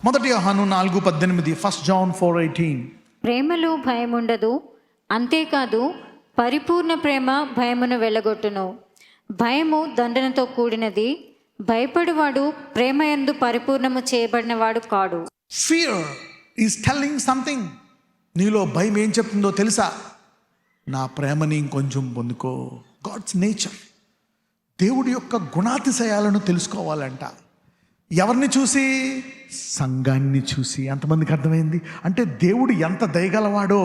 మొదటి యోహాను 4:18, 1 John 4:18. ప్రేమలో భయముండదు, అంతేకాదు పరిపూర్ణ ప్రేమ భయమును వెళ్ళగొట్టును. భయము దండనతో కూడినది, భయపడువాడు ప్రేమ యందు పరిపూర్ణము చేయబడినవాడు కాడు. Fear is telling something. నీలో భయం ఏం చెప్తుందో తెలుసా? నా ప్రేమని ఇంకొంచెం పొందుకో. గాడ్స్ నేచర్, దేవుడి యొక్క గుణాతిశయాలను తెలుసుకోవాలంట. ఎవరిని చూసి? సంఘాన్ని చూసి. ఎంతమందికి అర్థమైంది? అంటే దేవుడు ఎంత దయగలవాడో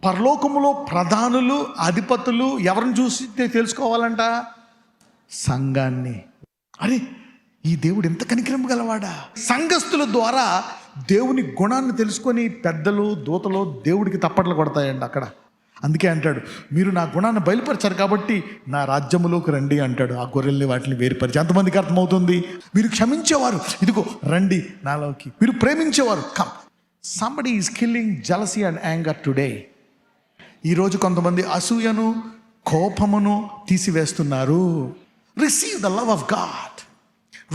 పరలోకములో ప్రధానులు, అధిపతులు ఎవరిని చూసి తెలుసుకోవాలంట? సంఘాన్ని. అరే, ఈ దేవుడు ఎంత కనికరం గలవాడా! సంఘస్థుల ద్వారా దేవుని గుణాన్ని తెలుసుకొని పెద్దలు, దూతలు దేవుడికి తప్పట్లు కొడతాయండి అక్కడ. అందుకే అంటాడు, మీరు నా గుణాన్ని బయలుపరిచారు కాబట్టి నా రాజ్యములోకి రండి అంటాడు. ఆ గొర్రెల్ని వాటిని వేరుపరిచి. ఎంతమందికి అర్థమవుతుంది? మీరు క్షమించేవారు, ఇదిగో రండి నాలోకి. మీరు ప్రేమించేవారు, come. Somebody is killing jealousy and anger today. ఈరోజు కొంతమంది అసూయను, కోపమును తీసివేస్తున్నారు. Receive the love of God.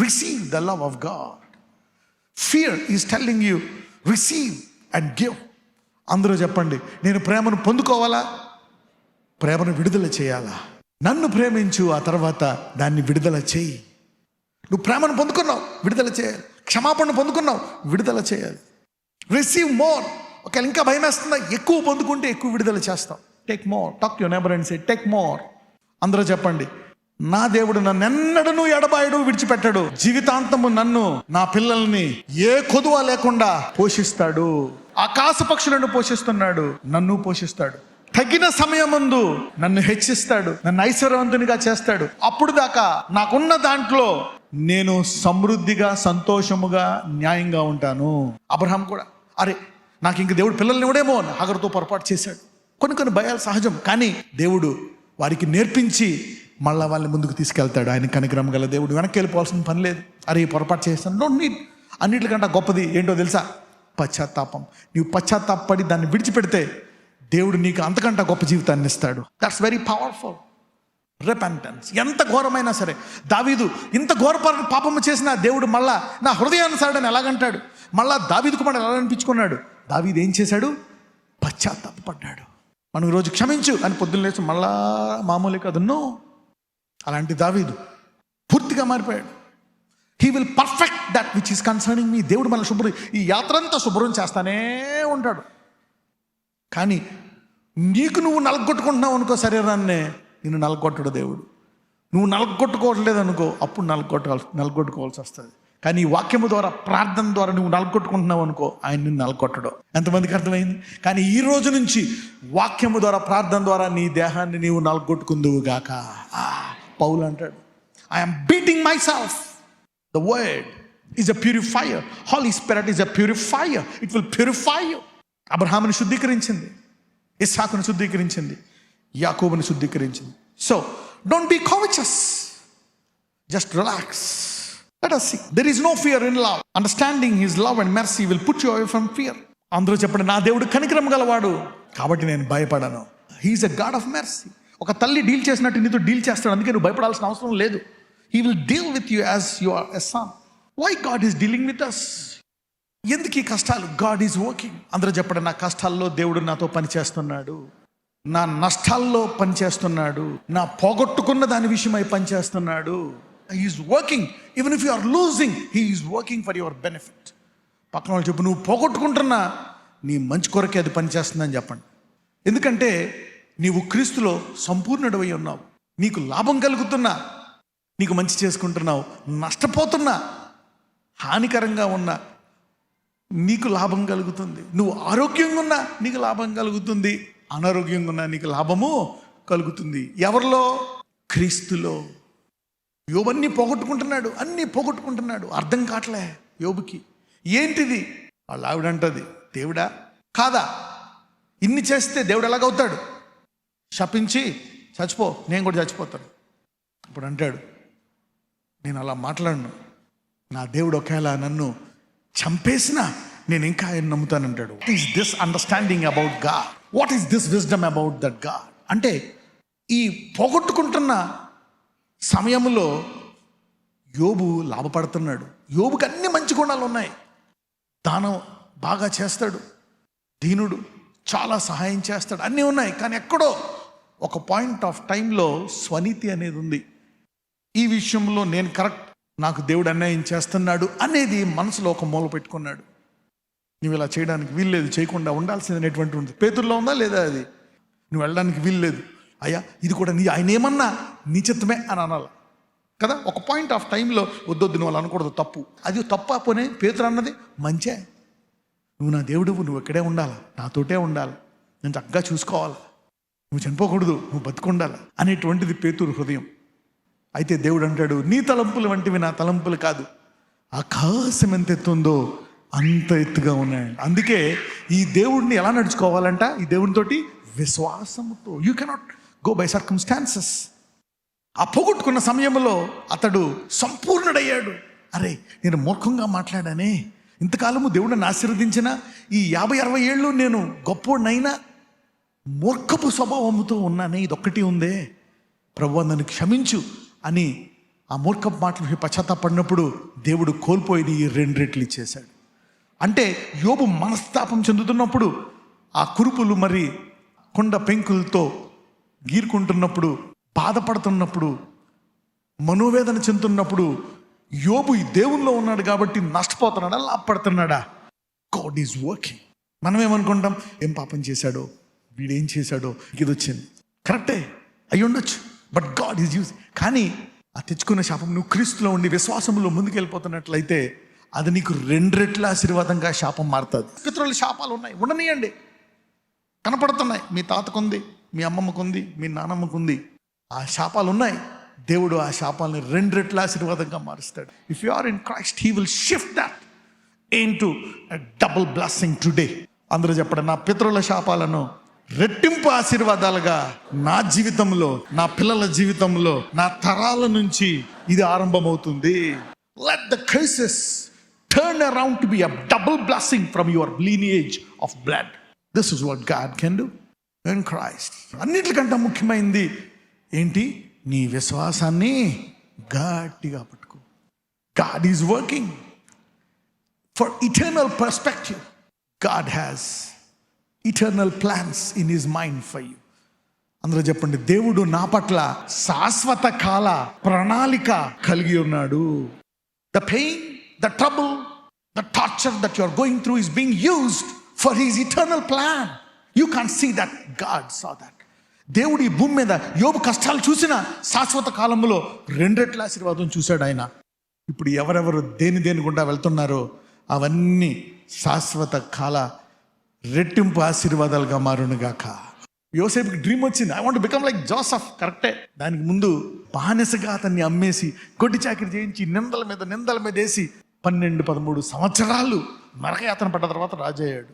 Receive the love of God. Fear is telling you receive and give. అందరూ చెప్పండి, నేను ప్రేమను పొందుకోవాలా, ప్రేమను విడుదల చేయాలా? నన్ను ప్రేమించు, ఆ తర్వాత దాన్ని విడుదల చేయి. నువ్వు ప్రేమను పొందుకున్నావు, విడుదల చేయాలి. క్షమాపణ పొందుకున్నావు, విడుదల చేయాలి. Receive more. ఒకవేళ ఇంకా భయం వేస్తుందా? ఎక్కువ పొందుకుంటే ఎక్కువ విడుదల చేస్తాం. Take more. Talk to your neighbour and say take more. అందరూ చెప్పండి, నా దేవుడు నన్నెన్నడను ఎడబాయడు, విడిచిపెట్టాడు. జీవితాంతము నన్ను, నా పిల్లల్ని ఏ కొదువ లేకుండా పోషిస్తాడు. ఆకాశ పక్షులను పోషిస్తున్నాడు, నన్ను పోషిస్తాడు. తగిన సమయమందు నన్ను హెచ్చిస్తాడు, నన్ను ఐశ్వర్యవంతునిగా చేస్తాడు. అప్పుడు దాకా నాకున్న దాంట్లో నేను సమృద్ధిగా, సంతోషముగా, న్యాయంగా ఉంటాను. అబ్రహాం కూడా, అరే నాకు ఇంక దేవుడు పిల్లల్ని ఇవ్వడేమో అని హగరుతో పొరపాటు చేశాడు. కొన్ని భయాలు సహజం, కానీ దేవుడు వారికి నేర్పించి మళ్ళా వాళ్ళని ముందుకు తీసుకెళ్తాడు. ఆయన కనికరం గల దేవుడు. వెనక్కి వెళ్ళిపోవాల్సిన పని లేదు. అరే ఈ పొరపాటు చేస్తాను, డోంట్ నీడ్. అన్నిటికంటే గొప్పది ఏంటో తెలుసా? పశ్చాత్తాపం. నీవు పశ్చాత్తాపడి దాన్ని విడిచిపెడితే దేవుడు నీకు అంతకంటే గొప్ప జీవితాన్ని ఇస్తాడు. That's very powerful. రిపెంటెన్స్. ఎంత ఘోరమైనా సరే, దావీదు ఇంత ఘోర పాపము చేసినా దేవుడు మళ్ళా నా హృదయానుసారుడని ఎలాగంటాడు? మళ్ళా దావీదు కుమారుడు ఎలా అనిపించుకున్నాడు? దావీదు ఏం చేశాడు? పశ్చాత్తాపడ్డాడు. మనం ఈరోజు క్షమించు అని పొద్దున్న లేచి మళ్ళా మామూలే కాదు. నో, అలాంటి దావీదు పూర్తిగా మారిపోయాడు. He will perfect that which is concerning me. దేవుడు మన ఈ యాత్ర అంతా శుభ్రం చేస్తానే ఉంటాడు. కానీ నీకు నువ్వు నలగొట్టుకుంటున్నావు అనుకో శరీరాన్నే, నిన్ను నలగొట్టడు దేవుడు. నువ్వు నలగొట్టుకోవట్లేదు అనుకో, అప్పుడు నలగొట్టుకోవాల్సి వస్తుంది. కానీ ఈ వాక్యము ద్వారా, ప్రార్థన ద్వారా నువ్వు నలగొట్టుకుంటున్నావు అనుకో, ఆయన నిన్ను నలగొట్టడు. ఎంతమందికి అర్థమైంది? కానీ ఈ రోజు నుంచి వాక్యము ద్వారా, ప్రార్థన ద్వారా నీ దేహాన్ని నీవు నలగొట్టుకుందువు గాక. పౌలు అంటాడు, I'm beating myself. The word is a purifier. Holy spirit is a purifier. It will purify you. అబ్రహాముని శుద్ధీకరించింది, ఇస్సాకును శుద్ధీకరించింది, యాకోబుని శుద్ధీకరించింది. So don't be covetous, just relax. Let us see. There is no fear in love. Understanding his love and mercy will put you away from fear. అందరూ చెప్పండి, నా దేవుడు కనికరం గలవాడు కాబట్టి నేను భయపడను. He is a God of mercy. ఒక తల్లి డీల్ చేసినట్టు నీతో డీల్ చేస్తాడు. అందుకే నువ్వు భయపడాల్సిన అవసరం లేదు. He will deal with you as you are a son. Why God is dealing with us? ఎందుకు ఈ కష్టాలు? God is working. అందరూ చెప్పండి, నా కష్టాల్లో దేవుడు నాతో పని చేస్తున్నాడు, నా నష్టాల్లో పని చేస్తున్నాడు, నా పోగొట్టుకున్న దాని విషయమై పని చేస్తున్నాడు. He is working. Even if you are losing, he is working for your benefit. పక్కన వాళ్ళు చెప్పు, నువ్వు పోగొట్టుకుంటున్నా నీ మంచి కొరకే అది పనిచేస్తుందని చెప్పండి. ఎందుకంటే నీవు క్రీస్తులో సంపూర్ణుడవై ఉన్నావు. నీకు లాభం కలుగుతున్నా, నీకు మంచి చేసుకుంటున్నావు. నష్టపోతున్నా, హానికరంగా ఉన్నా నీకు లాభం కలుగుతుంది. నువ్వు ఆరోగ్యంగా ఉన్నా నీకు లాభం కలుగుతుంది, అనారోగ్యంగా ఉన్నా నీకు లాభము కలుగుతుంది. ఎవరిలో? క్రీస్తులో. యోబు అన్నీ పోగొట్టుకుంటున్నాడు, అన్నీ పోగొట్టుకుంటున్నాడు. అర్థం కావట్లే యోబుకి. ఏంటిది? వాళ్ళ ఆవిడంటది, దేవుడా కాదా, ఇన్ని చేస్తే దేవుడు ఎలాగవుతాడు? శపించి చచ్చిపో, నేను కూడా చచ్చిపోతాను. ఇప్పుడు అంటాడు, నేను అలా మాట్లాడను, నా దేవుడు ఒకవేళ నన్ను చంపేసినా నేను ఇంకా ఆయన నమ్ముతానంటాడు. What is this understanding about God? What is this wisdom about that God? అంటే ఈ పోగొట్టుకుంటున్న సమయంలో యోబు లాభపడుతున్నాడు. యోబుకి అన్ని మంచి గుణాలు ఉన్నాయి. దానం బాగా చేస్తాడు, దీనుడు, చాలా సహాయం చేస్తాడు, అన్నీ ఉన్నాయి. కానీ ఎక్కడో ఒక పాయింట్ ఆఫ్ టైంలో స్వనీతి అనేది ఉంది. ఈ విషయంలో నేను కరెక్ట్, నాకు దేవుడు అన్యాయం చేస్తున్నాడు అనేది మనసులో ఒక మూల పెట్టుకున్నాడు. నువ్వు ఇలా చేయడానికి వీల్లేదు, చేయకుండా ఉండాల్సిందనేటువంటి ఉంది. పేతుల్లో ఉందా లేదా? అది నువ్వు వెళ్ళడానికి వీల్లేదు, అయ్యా ఇది కూడా ఆయన ఏమన్నా నిచితమే అని అనాలి కదా. ఒక పాయింట్ ఆఫ్ టైంలో వద్దొద్దు నువ్వు అలా అనకూడదు, తప్పు. అది తప్ప పోనీ పేతురు అన్నది మంచే. నువ్వు నా దేవుడువు, నువ్వు ఇక్కడే ఉండాలి, నాతోటే ఉండాలి, నేను చక్కగా చూసుకోవాలి, నువ్వు చనిపోకూడదు, నువ్వు బతుకుండాలి అనేటువంటిది పేతురు హృదయం. అయితే దేవుడు అంటాడు, నీ తలంపులు వంటివి నా తలంపులు కాదు, ఆకాశం ఎంత ఎత్తుందో అంత ఎత్తుగా ఉన్నాయి. అందుకే ఈ దేవుడిని ఎలా నడుచుకోవాలంట? ఈ దేవునితోటి విశ్వాసముతో. You cannot go by circumstances. ఆ పోగొట్టుకున్న సమయంలో అతడు సంపూర్ణుడయ్యాడు. అరే, నేను మూర్ఖంగా మాట్లాడానే, ఇంతకాలము దేవుడిని ఆశీర్వదించిన ఈ 50-60 ఏళ్ళు నేను గొప్పోడినైనా మూర్ఖపు స్వభావంతో ఉన్నానే, ఇదొక్కటి ఉందే, ప్రభువా నన్ను క్షమించు అని ఆ మూర్ఖపు మాటలు పశ్చాత్తాపడినప్పుడు దేవుడు కోల్పోయి 2 రెట్లు ఇచ్చేశాడు. అంటే యోబు మనస్తాపం చెందుతున్నప్పుడు, ఆ కురుపులు మరి కొండ పెంకులతో గీరుకుంటున్నప్పుడు, బాధపడుతున్నప్పుడు, మనోవేదన చెందుతున్నప్పుడు, యోబు ఈ దేవుల్లో ఉన్నాడు కాబట్టి నష్టపోతున్నాడా, లాభపడుతున్నాడా? God is working. మనం ఏమనుకుంటాం, ఏం పాపం చేశాడో, వీడేం చేశాడో, ఇది వచ్చింది. కరెక్టే అయి ఉండొచ్చు, బట్ గాడ్ ఈజ్ యూజ్. కానీ ఆ తెచ్చుకున్న శాపం నువ్వు క్రీస్తులో ఉండి విశ్వాసంలో ముందుకెళ్ళిపోతున్నట్లయితే అది నీకు 2 రెట్ల ఆశీర్వాదంగా శాపం మారుతుంది. పితరుల శాపాలు ఉన్నాయి, ఉండనియండి, కనపడుతున్నాయి. మీ తాతకుంది, మీ అమ్మమ్మకుంది, మీ నానమ్మకుంది, ఆ శాపాలు ఉన్నాయి. దేవుడు ఆ శాపాలని 2 రెట్ల ఆశీర్వాదంగా మారుస్తాడు. If you are in Christ, he will shift that into a double blessing today. అందరూ చెప్పండి, నా పితరుల శాపాలను రెట్టింపు ఆశీర్వాదాలుగా నా జీవితంలో, నా పిల్లల జీవితంలో, నా తరాల నుంచి ఇది ఆరంభమవుతుంది. Let the curses turn around to be a double blessing from your lineage of blood. This is what God can do in Christ. అన్నిటికంటే ముఖ్యమైనది ఏంటి? నీ విశ్వాసాన్ని గట్టిగా పట్టుకో. God is working for eternal perspective. God has eternal plans in his mind for you. అందరూ చెప్పండి, దేవుడు నా పట్ల శాశ్వత కాల ప్రణాళిక కలిగి ఉన్నాడు. The pain, the trouble, the torture that you are going through is being used for his eternal plan. You can't see that, God saw that. దేవుడు ఈ భూమి మీద యోబు కష్టాలు చూసిన శాశ్వత కాలంలో 2 రెట్ల ఆశీర్వాదం చూశాడు ఆయన. ఇప్పుడు ఎవరెవరు దేని గుండా వెళ్తున్నారో అవన్నీ శాశ్వత కాల రెట్టింపు ఆశీర్వాదాలుగా మారునుగాక. యోసేపుకి డ్రీమ్ వచ్చింది, I want to become like Joseph. కరెక్టే. దానికి ముందు బానిసగా అతన్ని అమ్మేసి గొడ్డి చాకిరి చేయించి నిందల మీద వేసి 12-13 సంవత్సరాలు నరకయాతన పడ్డ తర్వాత రాజు అయ్యాడు.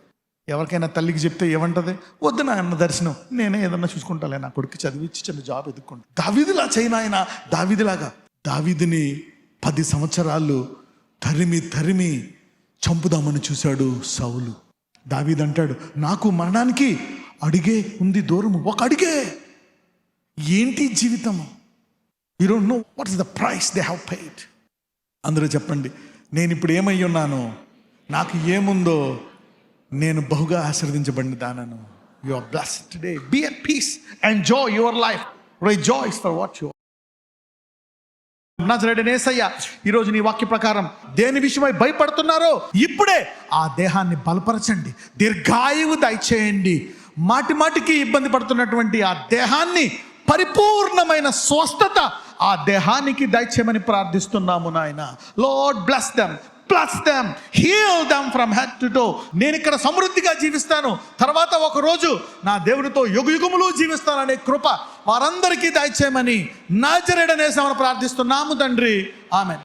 ఎవరికైనా తల్లికి చెప్తే ఏమంటది? వద్దు నా అన్న దర్శనం, నేనే ఏదన్నా చూసుకుంటాలే, నా కొడుకు చదివించి చిన్న జాబ్ ఎదుక్కుంటా. దావీదులా చేయను. ఆయన దావీదులాగా దావీదుని 10 సంవత్సరాలు తరిమి చంపుదామని చూశాడు సౌలు. దావీదు అంటాడు, నాకు మరణానికి అడిగే ఉంది దూరము, ఒక అడిగే. ఏంటి జీవితము? You don't know what is the price they have paid. అందరూ చెప్పండి, నేను ఇప్పుడు ఏమై ఉన్నానో, నాకు ఏముందో, నేను బహుగా ఆశీర్వదించబడిన దానను. You are blessed today. Be at peace, enjoy your life, rejoice for what you. నజరేయుడైన యేసయ్య, ఈరోజు నీ వాక్య ప్రకారం దేని విషయమై భయపడుతున్నారో ఇప్పుడే ఆ దేహాన్ని బలపరచండి, దీర్ఘాయువు దయచేయండి. మాటికి ఇబ్బంది పడుతున్నటువంటి ఆ దేహాన్ని పరిపూర్ణమైన స్వస్థత ఆ దేహానికి దయచేయమని ప్రార్థిస్తున్నాము నాయన. Lord bless them, heal them from head to toe. నేను ఇక్కడ సమృద్ధిగా జీవిస్తాను, తర్వాత ఒక రోజు నా దేవునితో యుగయుగములు జీవిస్తాననే కృప వారందరికీ దయచేయమని నజరేయుడైన యేసునామమున ప్రార్థిస్తున్నాము తండ్రి. ఆమేన్.